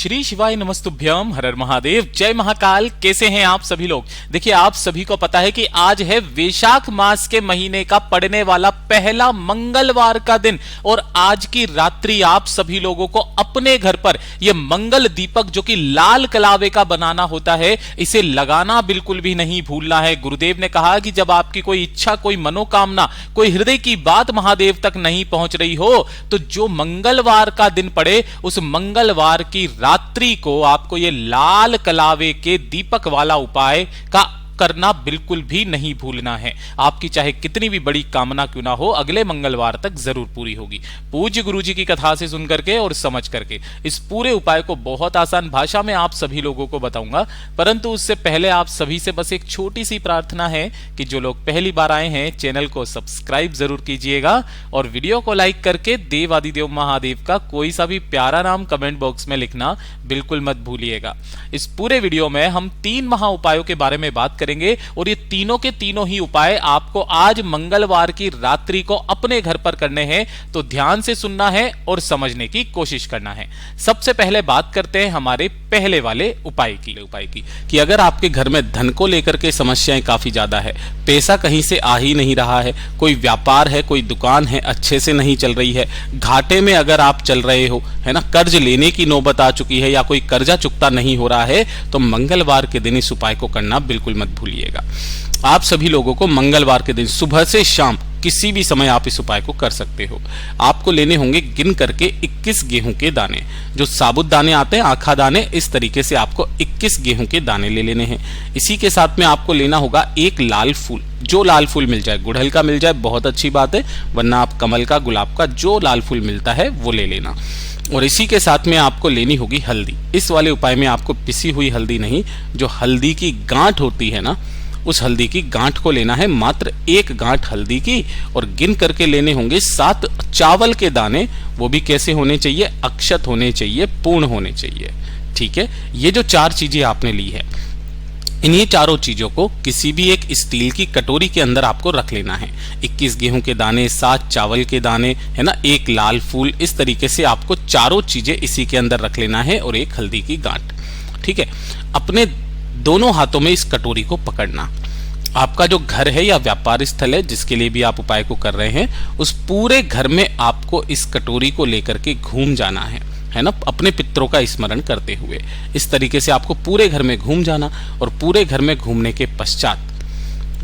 श्री शिवाय नमस्तुभ्यम, हर हर महादेव, जय महाकाल। कैसे हैं आप सभी लोग? देखिए, आप सभी को पता है कि आज है वैशाख मास के महीने का पड़ने वाला पहला मंगलवार का दिन, और आज की रात्रि आप सभी लोगों को अपने घर पर यह मंगल दीपक जो कि लाल कलावे का बनाना होता है, इसे लगाना बिल्कुल भी नहीं भूलना है। गुरुदेव ने कहा कि जब आपकी कोई इच्छा, कोई मनोकामना, कोई हृदय की बात महादेव तक नहीं पहुंच रही हो, तो जो मंगलवार का दिन पड़े उस मंगलवार की रात्रि को आपको ये लाल कलावे के दीपक वाला उपाय का करना बिल्कुल भी नहीं भूलना है। आपकी चाहे कितनी भी बड़ी कामना क्यों ना हो, अगले मंगलवार तक जरूर पूरी होगी। पूज्य गुरुजी की कथा से सुन करके और समझ करके इस पूरे उपाय को बहुत आसान भाषा में आप सभी लोगों को बताऊंगा, परंतु उससे पहले आप सभी से बस एक छोटी सी प्रार्थना है कि जो लोग पहली बार आए हैं चैनल को सब्सक्राइब जरूर कीजिएगा और वीडियो को लाइक करके देव आदिदेव महादेव का कोई सा भी प्यारा नाम कमेंट बॉक्स में लिखना बिल्कुल मत भूलिएगा। इस पूरे वीडियो में हम 3 महा उपायों के बारे में बात करेंगे और ये तीनों के तीनों ही उपाय आपको आज मंगलवार की रात्रि को अपने घर पर करने हैं, तो ध्यान से सुनना है और समझने की कोशिश करना है। सबसे पहले बात करते हैं हमारे पहले वाले उपाय की कि अगर आपके घर में धन को लेकर के समस्याएं काफी ज्यादा है, पैसा कहीं से आ ही नहीं रहा है, कोई व्यापार है, कोई दुकान है अच्छे से नहीं चल रही है, घाटे में अगर आप चल रहे हो, है ना, कर्ज लेने की नौबत आ चुकी है या कोई कर्जा चुकता नहीं हो रहा है, तो मंगलवार के दिन इस उपाय को करना बिल्कुल मत भूलिएगा। आप सभी लोगों को मंगलवार के दिन सुबह से शाम किसी भी समय आप इस उपाय को कर सकते हो। आपको लेने होंगे गिन करके 21 गेहूं के दाने, जो साबुत दाने आते हैं, आखा दाने, इस तरीके से आपको 21 गेहूं के दाने ले लेने हैं। इसी के साथ में आपको लेना होगा एक लाल फूल, जो लाल फूल मिल जाए, गुड़हल का मिल जाए बहुत अच्छी बात है, वरना आप कमल का, गुलाब का, जो लाल फूल मिलता है वो ले लेना। और इसी के साथ में आपको लेनी होगी हल्दी। इस वाले उपाय में आपको पिसी हुई हल्दी नहीं, जो हल्दी की गांठ होती है ना, उस हल्दी की गांठ को लेना है, मात्र 1 गांठ हल्दी की, और गिन करके लेने होंगे 7 चावल के दाने। वो भी कैसे होने चाहिए? अक्षत होने चाहिए, पूर्ण होने चाहिए। ठीक है, ये जो 4 चीजें आपने ली है, इन्हीं चारों चीजों को किसी भी एक स्टील की कटोरी के अंदर आपको रख लेना है। 21 गेहूं के दाने, 7 चावल के दाने, है ना, 1 लाल फूल, इस तरीके से आपको चारों चीजें इसी के अंदर रख लेना है, और 1 हल्दी की गांठ। ठीक है, अपने दोनों हाथों में इस कटोरी को पकड़ना। आपका जो घर है या व्यापार स्थल है जिसके लिए भी आप उपाय को कर रहे हैं, उस पूरे घर में आपको इस कटोरी को लेकर के घूम जाना है ना, अपने पितरों का स्मरण करते हुए। इस तरीके से आपको पूरे घर में घूम जाना, और पूरे घर में घूमने के पश्चात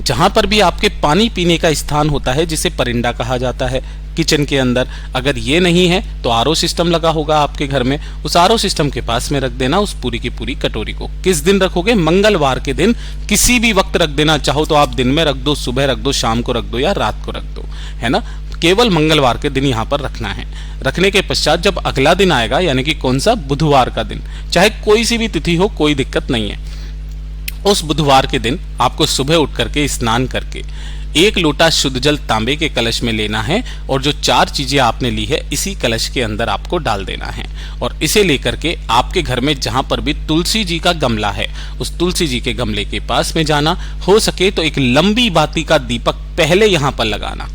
जहां पर भी आपके पानी पीने का स्थान होता है, जिसे परिंदा कहा जाता है, किचन के अंदर, अगर ये नहीं है तो आरओ सिस्टम लगा होगा आपके घर में, उस आरओ सिस्टम के पास में रख देना उस पूरी की पूरी कटोरी को। किस दिन रखोगे? मंगलवार के दिन, किसी भी वक्त रख देना। चाहो तो आप दिन में रख दो, सुबह रख दो, शाम को रख दो या रात को रख दो, है ना, केवल मंगलवार के दिन यहाँ पर रखना है। रखने के पश्चात जब अगला दिन आएगा, यानी कि कौन सा? बुधवार का दिन, चाहे कोई सी भी तिथि हो, कोई दिक्कत नहीं है। उस बुधवार के दिन आपको सुबह उठ करके स्नान करके 1 लोटा शुद्ध जल तांबे के कलश में लेना है, और जो 4 चीजें आपने ली है इसी कलश के अंदर आपको डाल देना है, और इसे लेकर के आपके घर में जहां पर भी तुलसी जी का गमला है, उस तुलसी जी के गमले के पास में जाना। हो सके तो एक लंबी बाती का दीपक पहले यहां पर लगाना,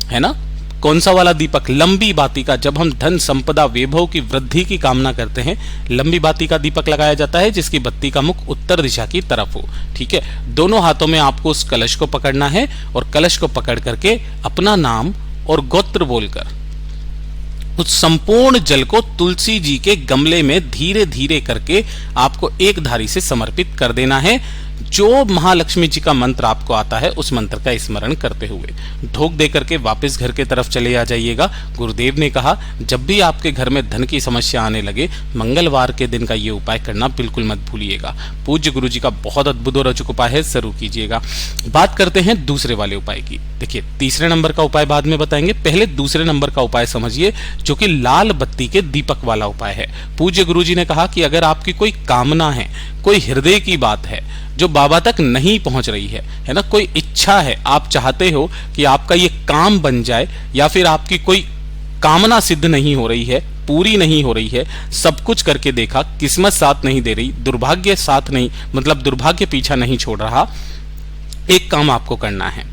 है ना। कौन सा वाला दीपक? लंबी बाती का। जब हम धन, संपदा, वैभव की वृद्धि की कामना करते हैं, लंबी बाती का दीपक लगाया जाता है, जिसकी बत्ती का मुख उत्तर दिशा की तरफ हो। ठीक है, दोनों हाथों में आपको उस कलश को पकड़ना है, और कलश को पकड़ करके अपना नाम और गोत्र बोलकर उस संपूर्ण जल को तुलसी जी के गमले में धीरे धीरे करके आपको एक धारी से समर्पित कर देना है। जो महालक्ष्मी जी का मंत्र आपको आता है, उस मंत्र का स्मरण करते हुए ढोक दे करके वापस घर के तरफ चले आ जाइएगा। गुरुदेव ने कहा, जब भी आपके घर में धन की समस्या आने लगे, मंगलवार के दिन का ये उपाय करना बिल्कुल मत भूलिएगा। पूज्य गुरु जी का बहुत अद्भुत और अचूक उपाय है, जरूर कीजिएगा। बात करते हैं दूसरे वाले उपाय की। देखिए, तीसरे नंबर का उपाय बाद में बताएंगे, पहले दूसरे नंबर का उपाय समझिए, जो कि लाल बत्ती के दीपक वाला उपाय है। पूज्य गुरु जी ने कहा कि अगर आपकी कोई कामना है, कोई हृदय की बात है जो बाबा तक नहीं पहुंच रही है ना, कोई इच्छा है, आप चाहते हो कि आपका ये काम बन जाए, या फिर आपकी कोई कामना सिद्ध नहीं हो रही है, पूरी नहीं हो रही है, सब कुछ करके देखा, किस्मत साथ नहीं दे रही, दुर्भाग्य साथ नहीं, मतलब दुर्भाग्य पीछा नहीं छोड़ रहा, एक काम आपको करना है।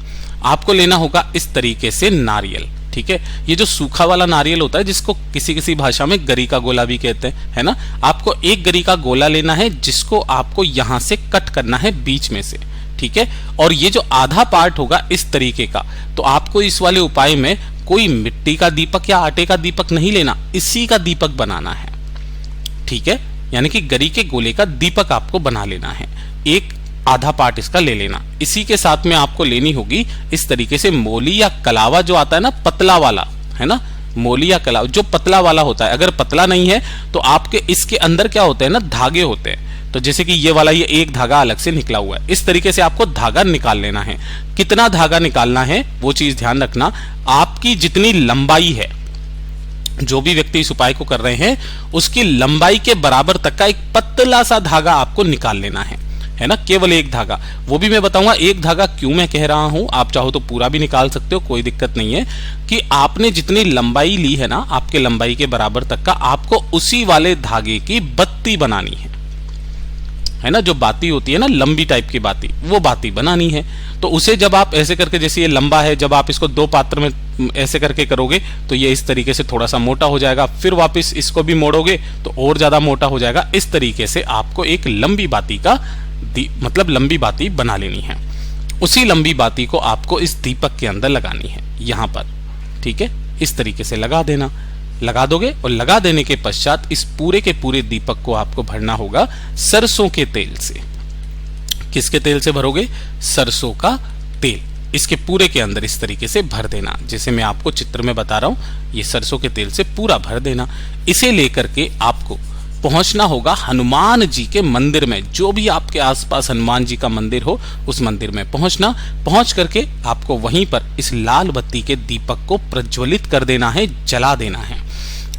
आपको लेना होगा इस तरीके से नारियल। ठीक है। ये जो सूखा वाला नारियल होता है, जिसको किसी किसी भाषा में गरी का गोला भी कहते हैं, है ना, आपको एक गरी का गोला लेना है, जिसको आपको यहां से कट करना है बीच में से, ठीक है। और ये जो आधा पार्ट होगा इस तरीके का, तो आपको इस वाले उपाय में कोई मिट्टी का दीपक या आटे का दीपक नहीं लेना, इसी का दीपक बनाना है, ठीक है। यानी कि गरी के गोले का दीपक आपको बना लेना है, एक आधा पार्ट इसका ले लेना। इसी के साथ में आपको लेनी होगी इस तरीके से मोली या कलावा, जो आता है ना पतला वाला, है ना, मोली या कलावा जो पतला वाला होता है। अगर पतला नहीं है तो आपके इसके अंदर क्या होते हैं ना, धागे होते हैं। तो जैसे कि ये वाला, ये एक धागा अलग से निकला हुआ है, इस तरीके से आपको धागा निकाल लेना है। कितना धागा निकालना है वो चीज ध्यान रखना, आपकी जितनी लंबाई है, जो भी व्यक्ति इस उपाय को कर रहे हैं उसकी लंबाई के बराबर तक का एक पतला सा धागा आपको निकाल लेना है ना, केवल एक धागा। वो भी मैं बताऊंगा एक धागा क्यों मैं कह रहा हूं, आप चाहो तो पूरा भी निकाल सकते हो, कोई दिक्कत नहीं है। कि आपने जितनी लंबाई ली है ना, आपके लंबाई के बराबर तक का आपको उसी वाले धागे की बत्ती बनानी है ना, जो बाती होती है ना, लंबी टाइप की बाती, वो बाती बनानी है। तो उसे जब आप ऐसे करके, जैसे ये लंबा है, जब आप इसको दो पात्र में ऐसे करके करोगे तो ये इस तरीके से थोड़ा सा मोटा हो जाएगा, फिर वापस इसको भी मोड़ोगे तो और ज्यादा मोटा हो जाएगा। इस तरीके से आपको एक लंबी बाती का मतलब लंबी बाती बना लेनी है। उसी लंबी बाती को आपको इस दीपक के अंदर लगानी है, यहां पर, ठीक है। इस तरीके से लगा देना, लगा दोगे और लगा देने के पश्चात इस पूरे के पूरे दीपक को आपको भरना होगा सरसों के तेल से। किसके तेल से भरोगे? सरसों का तेल। इसके पूरे के अंदर इस तरीके से भर देना, जैसे मैं आपको चित्र में बता रहा हूं, ये सरसों के तेल से पूरा भर देना। इसे लेकर के आपको पहुंचना होगा हनुमान जी के मंदिर में। जो भी आपके आसपास हनुमान जी का मंदिर हो उस मंदिर में पहुंचना, पहुंच करके आपको वहीं पर इस लाल बत्ती के दीपक को प्रज्वलित कर देना है, जला देना है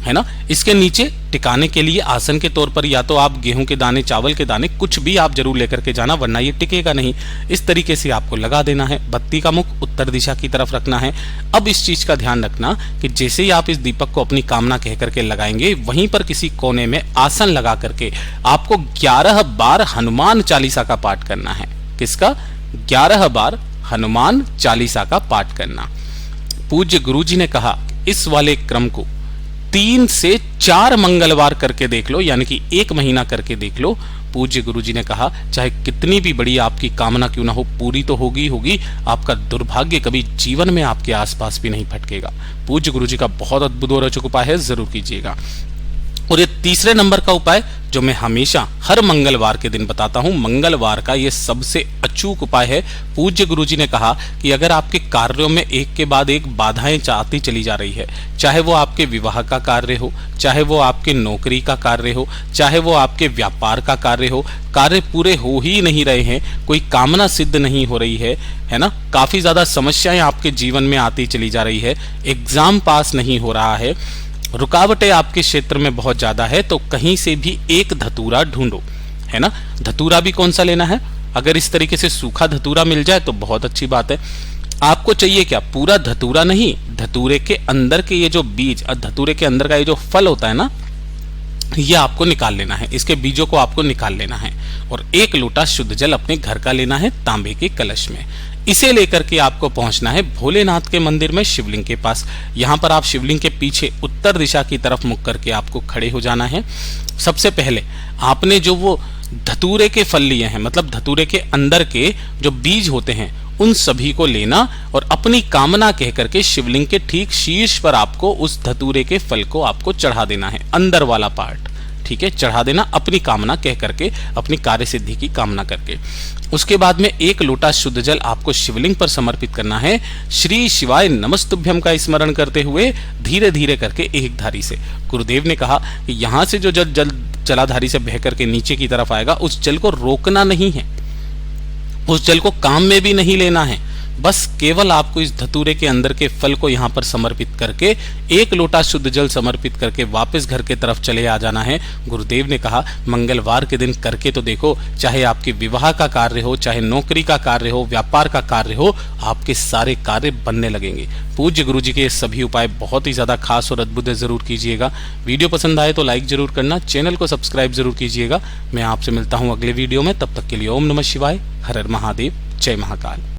ना। इसके नीचे टिकाने के लिए आसन के तौर पर या तो आप गेहूं के दाने, चावल के दाने, कुछ भी आप जरूर लेकर के जाना, वरना ये टिकेगा नहीं। इस तरीके से आपको लगा देना है। बत्ती का मुख उत्तर दिशा की तरफ रखना है। अब इस चीज का ध्यान रखना कि जैसे ही आप इस दीपक को अपनी कामना कह करके लगाएंगे, वहीं पर किसी कोने में आसन लगा करके आपको 11 बार हनुमान चालीसा का पाठ करना है। किसका? 11 बार हनुमान चालीसा का पाठ करना। पूज्य गुरु जी ने कहा इस वाले क्रम को 3 से 4 मंगलवार करके देख लो, यानी कि 1 महीना करके देख लो। पूज्य गुरु जी ने कहा चाहे कितनी भी बड़ी आपकी कामना क्यों ना हो, पूरी तो होगी होगी। आपका दुर्भाग्य कभी जीवन में आपके आसपास भी नहीं भटकेगा। पूज्य गुरु जी का बहुत अद्भुत और रोचक उपाय है, जरूर कीजिएगा। और ये तीसरे नंबर का उपाय जो मैं हमेशा हर मंगलवार के दिन बताता हूं, मंगलवार का ये सबसे अचूक उपाय है। पूज्य गुरु जी ने कहा कि अगर आपके कार्यों में एक के बाद एक बाधाएं आती चली जा रही है, चाहे वो आपके विवाह का कार्य हो, चाहे वो आपके नौकरी का कार्य हो, चाहे वो आपके व्यापार का कार्य हो, कार्य पूरे हो ही नहीं रहे हैं, कोई कामना सिद्ध नहीं हो रही है ना, काफी ज्यादा समस्याएं आपके जीवन में आती चली जा रही है, एग्जाम पास नहीं हो रहा है, रुकावटें आपके क्षेत्र में बहुत ज्यादा है, तो कहीं से भी एक धतूरा ढूंढो, है ना। धतूरा भी कौन सा लेना है? अगर इस तरीके से सूखा धतूरा मिल जाए तो बहुत अच्छी बात है। आपको चाहिए क्या? पूरा धतूरा नहीं, धतूरे के अंदर के ये जो बीज, धतूरे के अंदर का ये जो फल होता है ना, ये आपको निकाल लेना है। इसके बीजों को आपको निकाल लेना है और 1 लोटा शुद्ध जल अपने घर का लेना है, तांबे के कलश में। इसे लेकर के आपको पहुंचना है भोलेनाथ के मंदिर में, शिवलिंग के पास। यहां पर आप शिवलिंग के पीछे उत्तर दिशा की तरफ मुख करके आपको खड़े हो जाना है। सबसे पहले आपने जो वो धतूरे के फल लिए हैं, मतलब धतूरे के अंदर के जो बीज होते हैं, उन सभी को लेना और अपनी कामना कह करके शिवलिंग के ठीक शीर्ष पर आपको उस धतूरे के फल को आपको चढ़ा देना है, अंदर वाला पार्ट, ठीक है, चढ़ा देना अपनी कामना कह करके, अपनी कार्य सिद्धि की कामना करके। उसके बाद में 1 लोटा शुद्ध जल आपको शिवलिंग पर समर्पित करना है। श्री शिवाय नमस्तुभ्यम का स्मरण करते हुए धीरे धीरे करके एक धारी से, गुरुदेव ने कहा कि यहां से जो जल जलाधारी से बह करके नीचे की तरफ आएगा, उस जल को रोकना नहीं है, उस जल को काम में भी नहीं लेना है, बस केवल आपको इस धतूरे के अंदर के फल को यहां पर समर्पित करके 1 लोटा शुद्ध जल समर्पित करके वापस घर के तरफ चले आ जाना है। गुरुदेव ने कहा मंगलवार के दिन करके तो देखो, चाहे आपके विवाह का कार्य हो, चाहे नौकरी का कार्य हो, व्यापार का कार्य हो, आपके सारे कार्य बनने लगेंगे। पूज्य गुरु जी के सभी उपाय बहुत ही ज्यादा खास और अद्भुत है, जरूर कीजिएगा। वीडियो पसंद आए तो लाइक जरूर करना, चैनल को सब्सक्राइब जरूर कीजिएगा। मैं आपसे मिलता हूं अगले वीडियो में, तब तक के लिए ओम नमः शिवाय, हर हर महादेव, जय महाकाल।